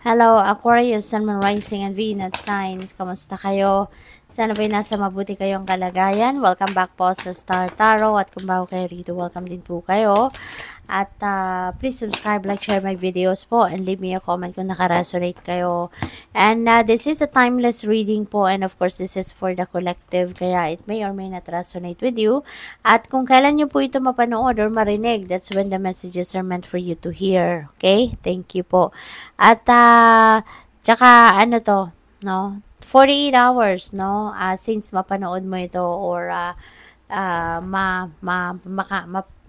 Hello, Aquarius, Sun, Moon, Rising, and Venus signs. Kamusta kayo? Sana ba'y nasa mabuti kayong kalagayan? Welcome back po sa Star Tarot. At kung bago kayo rito, welcome din po kayo. At please subscribe, like, share my videos po. And leave me a comment kung naka-resonate kayo. And this is a timeless reading po. And of course, this is for the collective. Kaya it may or may not resonate with you. At kung kailan nyo po ito mapanood or marinig, that's when the messages are meant for you to hear. Okay? Thank you po. At tsaka ano to, no? 48 hours, no? Since mapanood mo ito or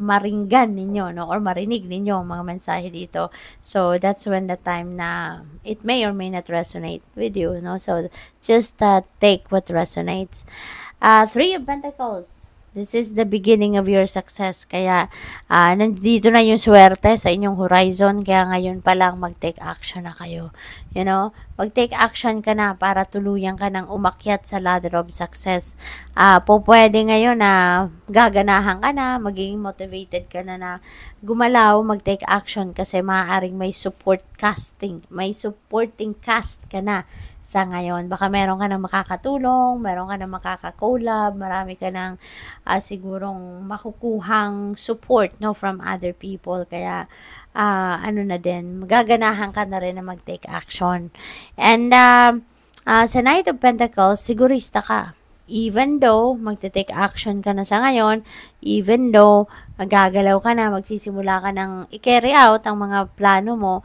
maringgan ninyo, no? Or marinig ninyo ang mga mensahe dito. So, that's when the time na it may or may not resonate with you, no? So, just take what resonates. Three of Pentacles. This is the beginning of your success. Kaya, nandito na yung swerte sa inyong horizon. Kaya ngayon pa lang mag-take action na kayo. You know, mag-take action ka na para tuluyan ka ng umakyat sa ladder of success. Pwede ngayon na gaganahan ka na, magiging motivated ka na gumalaw, mag-take action kasi maaaring may supporting cast ka na sa ngayon. Baka meron ka nang makakatulong, meron ka nang makaka-collab, marami ka nang sigurong makukuhang support, no, from other people. Kaya ano na din, magaganahan ka na rin na mag-take action. And sa Knight of Pentacles, sigurista ka. Even though magte-take action ka na sa ngayon, even though gagalaw ka na, magsisimula ka ng i-carry out ang mga plano mo,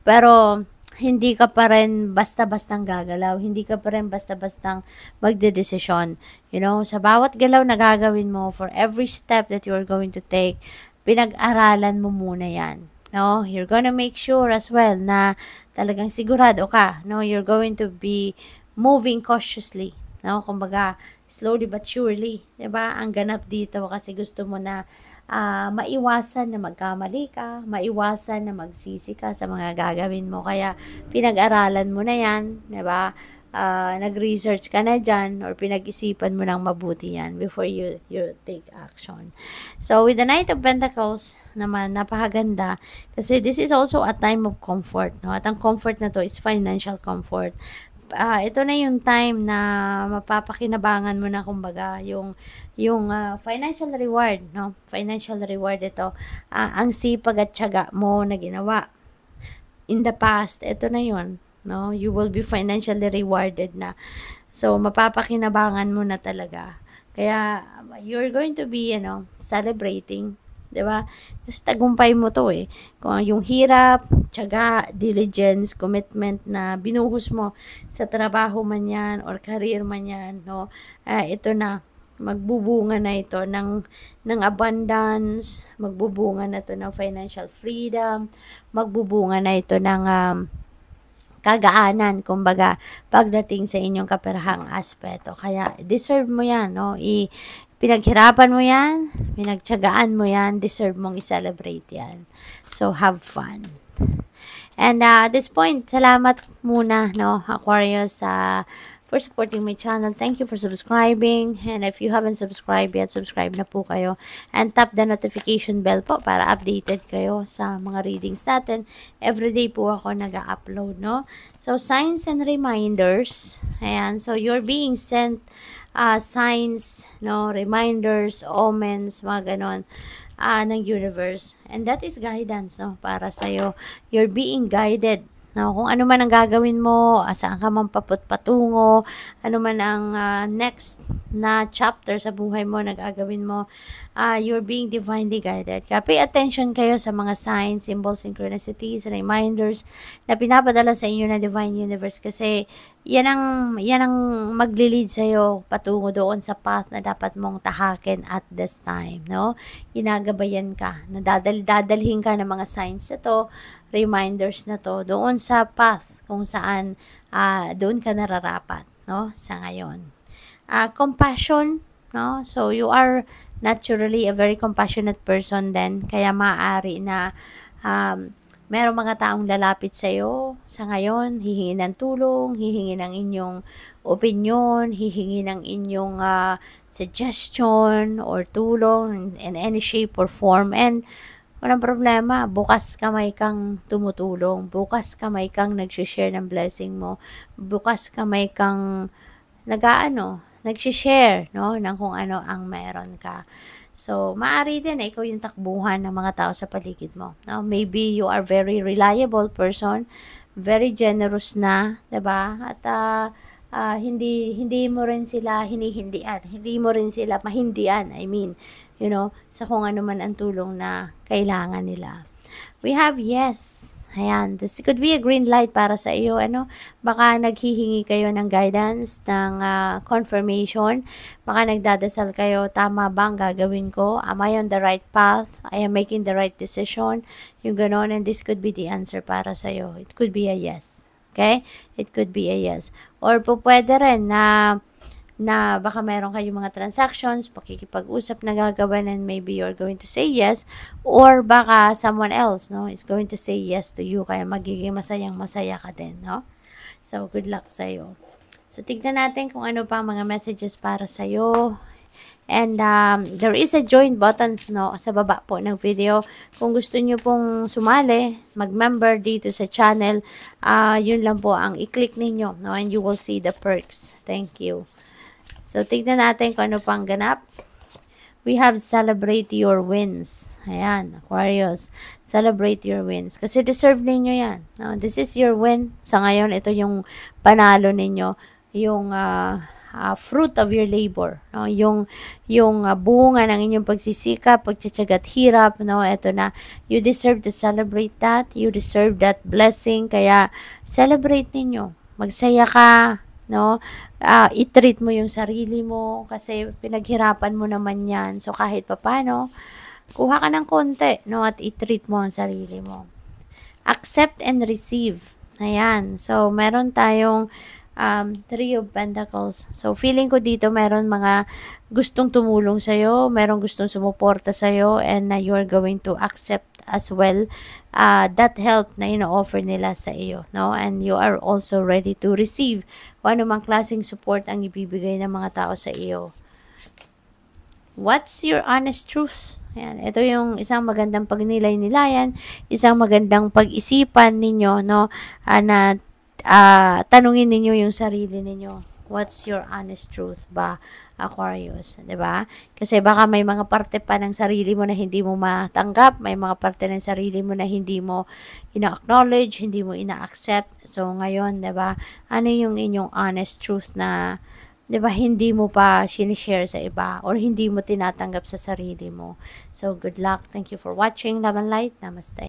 pero hindi ka pa rin basta-bastang gagalaw. Hindi ka pa rin basta-bastang magdedesisyon. You know, sa bawat galaw na gagawin mo, for every step that you are going to take, pinag-aralan mo muna yan. No, you're gonna make sure as well na talagang sigurado ka. No, you're going to be moving cautiously. No, kumbaga, slowly but surely. Diba? Ang ganap dito kasi gusto mo na maiwasan na magkamali ka, maiwasan na magsisi ka sa mga gagawin mo. Kaya, pinag-aralan mo na yan, diba? Nag-research ka na dyan or pinag-isipan mo ng mabuti yan before you take action. So, with the Knight of Pentacles naman, napakaganda kasi this is also a time of comfort. No? At ang comfort na to is financial comfort. Ito na yung time na mapapakinabangan mo na kumbaga yung financial reward, no? Financial reward ito. Ang sipag at tiyaga mo na ginawa in the past, ito na yun, no? You will be financially rewarded na. So, mapapakinabangan mo na talaga. Kaya, you're going to be, celebrating. 'Di ba? Kasi tagumpay mo to eh. Kung yung hirap, tiyaga, diligence, commitment na binuhos mo sa trabaho man yan or career man yan, no? Ito na, magbubunga na ito ng abundance, magbubunga na ito ng financial freedom, magbubunga na ito ng kagaanan, kumbaga, pagdating sa inyong kaperahang aspeto. Kaya, deserve mo yan, no? Pinaghirapan mo yan, pinagtiyagaan mo yan, deserve mong i-celebrate yan. So, have fun. And at this point, salamat muna, no, Aquarius, for supporting my channel. Thank you for subscribing. And if you haven't subscribed yet, subscribe na po kayo. And tap the notification bell po para updated kayo sa mga readings natin. Everyday po ako nag-upload, no? So, signs and reminders. Ayan. So, you're being sent signs, no, reminders, omens, mga ganon, ng universe. And that is guidance, no, para sa'yo. You're being guided. No, kung ano man ang gagawin mo, saan ka man patungo, ano man ang next na chapter sa buhay mo na gagawin mo, you're being divinely guided. Kaya pay attention kayo sa mga signs, symbols, synchronicities, reminders na pinapadala sa inyo ng Divine Universe kasi yan ang magli-lead sa'yo patungo doon sa path na dapat mong tahakin at this time, no? Ginagabayan ka, dadalhin ka ng mga signs na to, reminders na to, doon sa path kung saan doon ka nararapat, no? Sa ngayon. Compassion, no? So, you are naturally a very compassionate person then, kaya maaari na merong mga taong lalapit sa iyo sa ngayon, hihingi ng tulong, hihingi ng inyong opinion, hihingi ng inyong suggestion or tulong in any shape or form. And walang problema. Bukas kamay kang tumutulong. Bukas kamay kang nag-share ng blessing mo. Bukas kamay kang nag-share, no, ng kung ano ang meron ka. So, maaari din na ikaw yung takbuhan ng mga tao sa paligid mo. No? Maybe you are very reliable person, very generous na, 'di ba? At hindi mo rin sila hinihindian. Hindi mo rin sila mahindian. I mean, sa kung ano man ang tulong na kailangan nila. We have yes. Ayan, this could be a green light para sa iyo. Baka naghihingi kayo ng guidance, ng confirmation. Baka nagdadasal kayo, tama ba ang gagawin ko? Am I on the right path? I am making the right decision? Yung ganon, and this could be the answer para sa iyo. It could be a yes. Okay? It could be a yes. Or pwede rin na baka meron kayong mga transactions, pakikipag-usap na gagawin, and maybe you're going to say yes, or baka someone else, no, is going to say yes to you, kaya magiging masayang-masaya ka din, no? So, good luck sa'yo. So, tignan natin kung ano pa mga messages para sa'yo. And there is a join button, no, sa baba po ng video. Kung gusto nyo pong sumali, mag-member dito sa channel, yun lang po ang i-click ninyo, no, and you will see the perks. Thank you. So, tignan natin kung ano pang ganap. We have celebrate your wins. Ayan, Aquarius. Celebrate your wins. Kasi deserve ninyo yan. No? This is your win. Sa ngayon, ito yung panalo ninyo. Yung fruit of your labor. No? Yung bunga ng inyong pagsisikap, pagtsatsaga at hirap. No? Ito na. You deserve to celebrate that. You deserve that blessing. Kaya, celebrate ninyo. Magsaya ka. No? I-treat mo yung sarili mo kasi pinaghirapan mo naman yan. So, kahit papano, kuha ka ng konti, no? At i-treat mo ang sarili mo. Accept and receive. Ayan. So, meron tayong Three of Pentacles. So, feeling ko dito meron mga gustong tumulong sa'yo, meron gustong sumuporta sa'yo, and you're going to accept as well that help na ino-offer nila sa iyo, no? And you are also ready to receive kung ano mang klaseng support ang ibibigay ng mga tao sa iyo. What's your honest truth? Ayan, ito yung isang magandang pagnilay-nilayan, isang magandang pag-isipan ninyo, no? Na tanungin ninyo yung sarili ninyo. What's your honest truth ba, Aquarius? 'Di ba? Kasi baka may mga parte pa ng sarili mo na hindi mo matanggap, may mga parte ng sarili mo na hindi mo ina-acknowledge, hindi mo ina-accept. So ngayon, 'di ba? Ano yung inyong honest truth na 'di ba hindi mo pa sinishare sa iba or hindi mo tinatanggap sa sarili mo? So good luck. Thank you for watching. Love and light. Namaste.